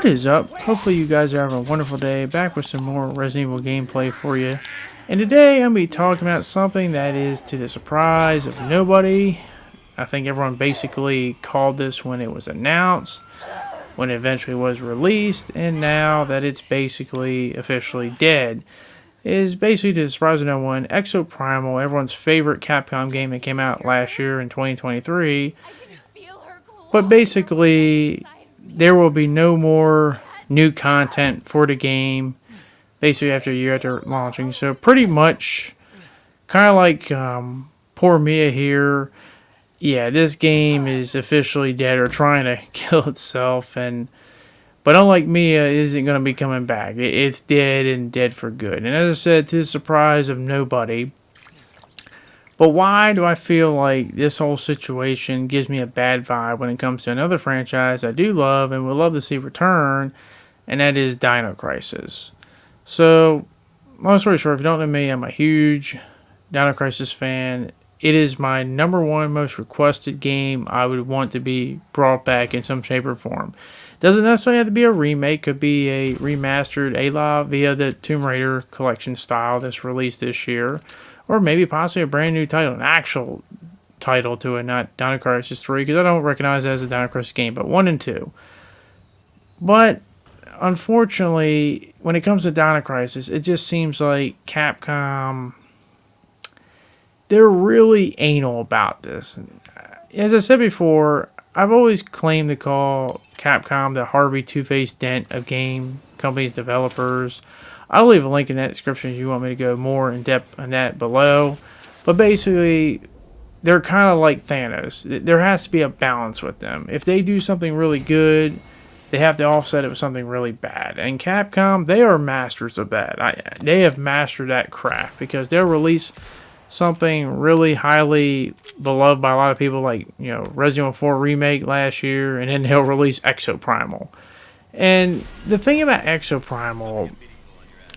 What is up? Hopefully you guys are having a wonderful day. Back with some more Resident Evil gameplay for you. And today I'm going to be talking about something that is to the surprise of nobody. I think everyone basically called this when it was announced, when it eventually was released, and now that it's basically officially dead. It is basically to the surprise of no one, Exoprimal, everyone's favorite Capcom game that came out last year in 2023. But basically, there will be no more new content for the game, basically after a year after launching. So pretty much, kind of like poor Mia here, yeah, this game is officially dead or trying to kill itself. But unlike Mia, it isn't going to be coming back. It's dead and dead for good. And as I said, to the surprise of nobody. But why do I feel like this whole situation gives me a bad vibe when it comes to another franchise I do love and would love to see return, and that is DinoCrisis. So, long story short, if you don't know me, I'm a huge DinoCrisis fan. It is my number one most requested game I would want to be brought back in some shape or form. Doesn't necessarily have to be a remake, could be a remastered A-La via the Tomb Raider collection style that's released this year. Or maybe possibly a brand new title, an actual title to it, not Dino Crisis 3, because I don't recognize it as a Dino Crisis game, but 1 and 2. But, unfortunately, when it comes to Dino Crisis, it just seems like Capcom, they're really anal about this. As I said before, I've always claimed to call Capcom the Harvey Two-Face Dent of game companies, developers. I'll leave a link in that description if you want me to go more in depth on that below. But basically, they're kind of like Thanos. There has to be a balance with them. If they do something really good, they have to offset it with something really bad. And Capcom, they are masters of that. They have mastered that craft because they'll release something really highly beloved by a lot of people, like Resident Evil 4 Remake last year, and then they'll release Exoprimal. And the thing about Exoprimal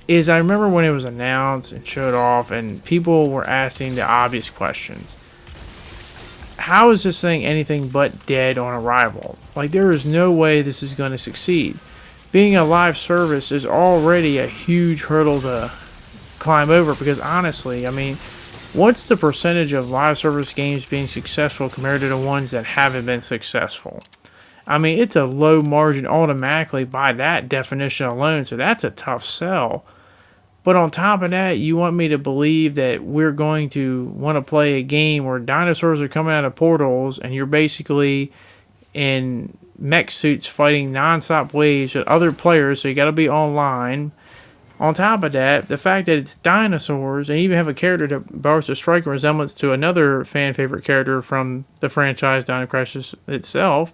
is I remember when it was announced and showed off and people were asking the obvious questions. How is this thing anything but dead on arrival? Like, there is no way this is going to succeed. Being a live service is already a huge hurdle to climb over because honestly, I mean, what's the percentage of live service games being successful compared to the ones that haven't been successful? I mean, it's a low margin automatically by that definition alone, so that's a tough sell. But on top of that, you want me to believe that we're going to want to play a game where dinosaurs are coming out of portals and you're basically in mech suits fighting non-stop waves with other players, so you got to be online. On top of that, the fact that it's dinosaurs and even have a character that bears a striking resemblance to another fan favorite character from the franchise Dino Crisis itself,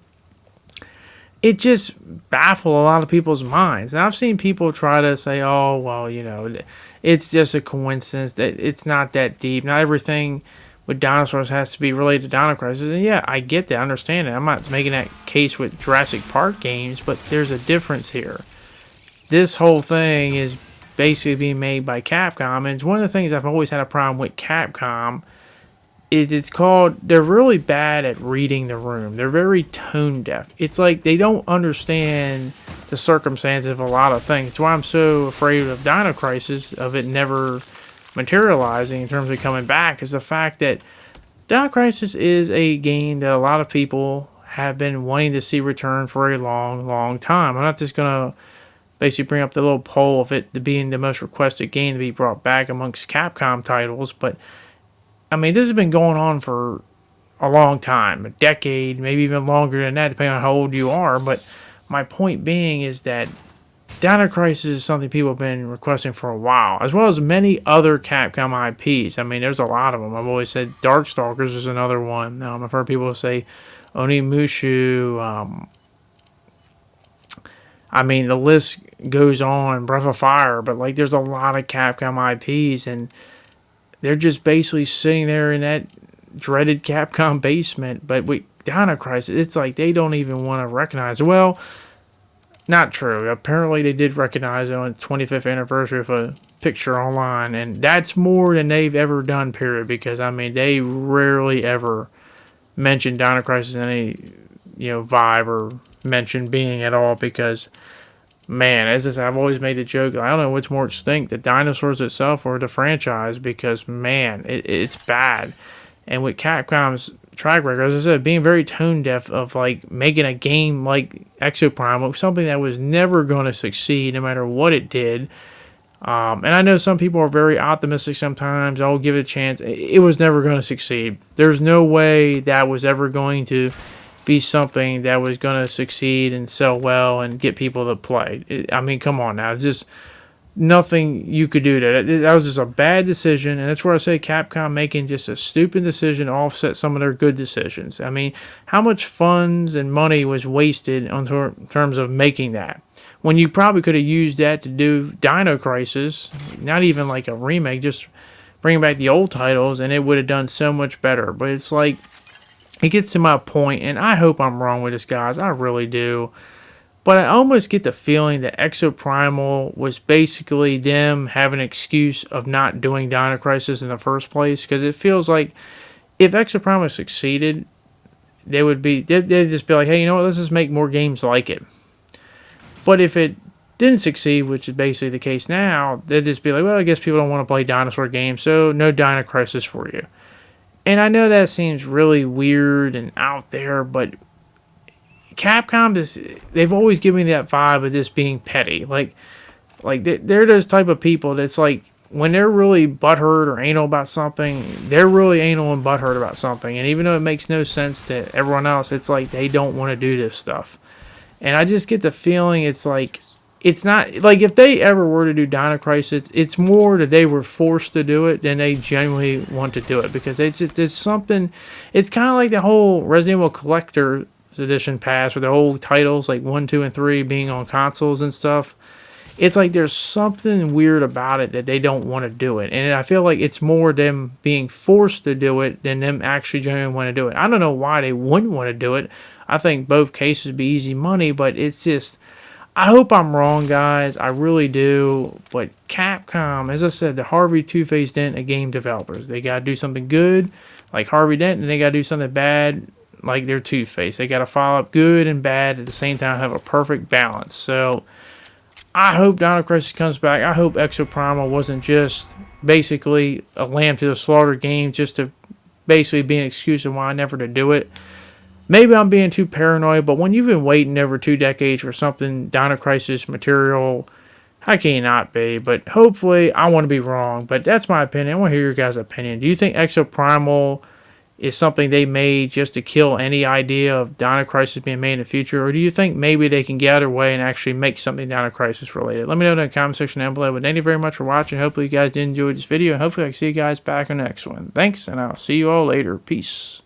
it just baffled a lot of people's minds. And I've seen people try to say, oh, well, it's just a coincidence, that it's not that deep. Not everything with dinosaurs has to be related to Dino Crisis. And yeah, I get that. I understand it. I'm not making that case with Jurassic Park games, but there's a difference here. This whole thing is basically being made by Capcom. And it's one of the things I've always had a problem with Capcom. They're really bad at reading the room. They're very tone deaf. It's like they don't understand the circumstances of a lot of things. That's why I'm so afraid of Dino Crisis, of it never materializing in terms of coming back, is the fact that Dino Crisis is a game that a lot of people have been wanting to see return for a long, long time. I'm not just going to basically bring up the little poll of it being the most requested game to be brought back amongst Capcom titles, but I mean, this has been going on for a long time, a decade, maybe even longer than that, depending on how old you are. But my point being is that Dino Crisis is something people have been requesting for a while, as well as many other Capcom IPs. I mean, there's a lot of them. I've always said Darkstalkers is another one. I've heard people say Onimusha. I mean, the list goes on, Breath of Fire, but like, there's a lot of Capcom IPs, and they're just basically sitting there in that dreaded Capcom basement. But with Dino Crisis, it's like they don't even want to recognize it. Well, not true. Apparently they did recognize it on its 25th anniversary of a picture online. And that's more than they've ever done, period. Because, I mean, they rarely ever mention Dino Crisis in any, vibe or mention being at all. Because Man, as I said, I've always made the joke. I don't know what's more extinct, the dinosaurs itself or the franchise, because man, it's bad. And with Capcom's track record, as I said, being very tone deaf of like making a game like Exoprimal, something that was never going to succeed no matter what it did. And I know some people are very optimistic sometimes. I'll give it a chance. It was never going to succeed. There's no way that was ever going to be something that was going to succeed and sell well and get people to play. I mean, come on now. It's just nothing you could do to that. That was just a bad decision. And that's where I say Capcom making just a stupid decision to offset some of their good decisions. I mean, how much funds and money was wasted on terms of making that? When you probably could have used that to do DinoCrisis, not even like a remake, just bring back the old titles, and it would have done so much better. But it's like, it gets to my point, and I hope I'm wrong with this, guys. I really do. But I almost get the feeling that Exoprimal was basically them having an excuse of not doing DinoCrisis in the first place, because it feels like if Exoprimal succeeded, they'd just be like, hey, you know what, let's just make more games like it. But if it didn't succeed, which is basically the case now, they'd just be like, well, I guess people don't want to play dinosaur games, so no DinoCrisis for you. And I know that seems really weird and out there, but Capcom, they've always given me that vibe of this being petty. Like they're those type of people that's like, when they're really butthurt or anal about something, they're really anal and butthurt about something. And even though it makes no sense to everyone else, it's like they don't want to do this stuff. And I just get the feeling it's like, it's not, like if they ever were to do DinoCrisis, it's more that they were forced to do it than they genuinely want to do it. Because there's something, it's kind of like the whole Resident Evil Collector's Edition pass, where the whole titles, like 1, 2, and 3 being on consoles and stuff. It's like there's something weird about it that they don't want to do it. And I feel like it's more them being forced to do it than them actually genuinely want to do it. I don't know why they wouldn't want to do it. I think both cases would be easy money, but it's just, I hope I'm wrong, guys. I really do. But Capcom, as I said, the Harvey Two-Face Dent of game developers. They got to do something good, like Harvey Dent, and they got to do something bad, like their Two-Face. They got to follow up good and bad at the same time, have a perfect balance. So I hope DinoCrisis comes back. I hope Exoprimal wasn't just basically a lamb to the slaughter game just to basically be an excuse of why never to do it. Maybe I'm being too paranoid, but when you've been waiting over 2 decades for something DinoCrisis material, how can you not be? But hopefully, I want to be wrong. But that's my opinion. I want to hear your guys' opinion. Do you think Exoprimal is something they made just to kill any idea of DinoCrisis being made in the future? Or do you think maybe they can get out of their way and actually make something DinoCrisis related? Let me know in the comment section down below. But thank you very much for watching. Hopefully you guys did enjoy this video. And hopefully I can see you guys back in the next one. Thanks, and I'll see you all later. Peace.